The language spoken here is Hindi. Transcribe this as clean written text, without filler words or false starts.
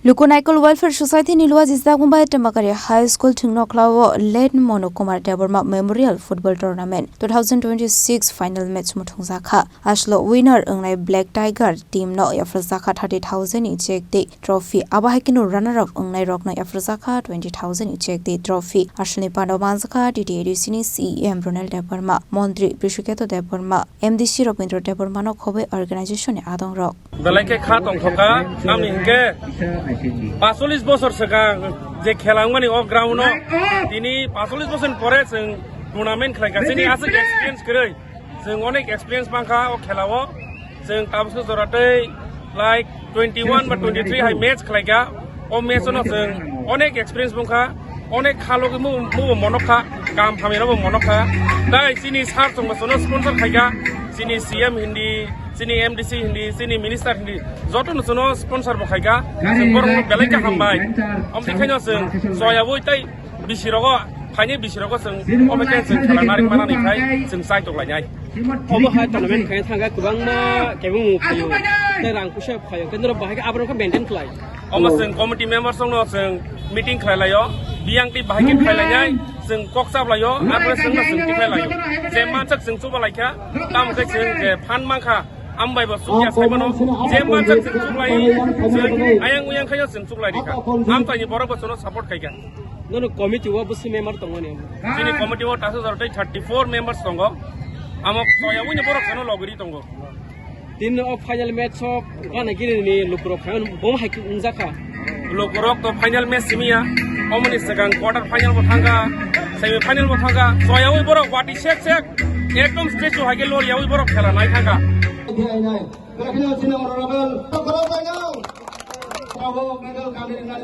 Lukonaikol Welfare Society Nilwa Zizagumba Tamakari High School Thung Nokhlao led Monokumar Deborma Memorial Football Tournament 2026 final match Muthwngjakha Ashlo winner Unglai Black Tiger team no Yafrazakha 30,000 eject the trophy Abahakino runner up Unglai Rockno Yafrazakha 20,000 eject the trophy Ashni Pandomanzaka DTAD Sini CEM Brunel Deborma Mondri Prishuketo Deborma MDC Robindro Deborma no Kobe organization Adong Rock Dalake Khatong Thoka Naminge 45 বছর সেগা যে খেলাঙ্গনি অফ গ্রাউন্ড তিনি 45 বছর পরে जों टूर्नामेंट खेलागासिनो आसे एक्सपीरियंस करे जों अनेक एक्सपीरियंस बांखा अ खेलाव जों ताबसो जरातै लाइक 21 बा 23 हाय मैच खेलागा अ मैच न जों अनेक एक्सपीरियंस बांखा अनेक खालोगे मु मनखा काम फामेराबो मनखा दाय सिनि सार संबसनो स्पॉन्सर खायगा सिनि सीएम हिंदी सिनि एमडीसी हिंदी सिनि मिनिस्टार हिंदी जतन सुनो स्पॉन्सर बखायगा जों बरं बेलेका हामबाय अमथिखायनो जों जयाबो इतै बिसिरगो फाइने बिसिरगो जों अमेके जों खेला नारिं मानानिफ्राय जों साइटलायनाय अबो हाय टुर्नामेंट खाय थांगा गोबांमा केबुं फायो ते रांखुसे फायो केन्द्र बाहायगा आब्रखौ मेंटेन खालाय अमो जों कमिटि मेम्बार संनो जों मीटिंग खालायो बियांति बाहायगे खालायनाय जों कक्साबलायो आरो जोंनो जों खालायो जे मानसक जों सुबालायखा तामखै जों जे फान माखा आमबायबो सुखिया साइबनो जे मानसक जों सुबलाय जों आयां उयां खायो जों सुबलाय दिखा आमतायनि बरबो जोंनो सपोर्ट खायगा नोनो कमिटि वा बुसि मेम्बार दङनि जोंनि कमिटि वा तासो जरतै 34 मेम्बार्स दङ आमो सयावनि बरक जोंनो लगरि दङ दिन अफ फाइनल मैच अफ गानागिरिनि लुकरो फाइन बम हायखुंजाखा लुकरक तो फाइनल मैच सिमिया अमनि सेगां क्वार्टर फाइनल बो थांगा सेमी फाइनल बो थांगा सयावनि बरक वाटि सेक सेक एकदम स्टेजु हागे लरियावनि बरक खेला नाय थांगा Bravo, medal kami dengan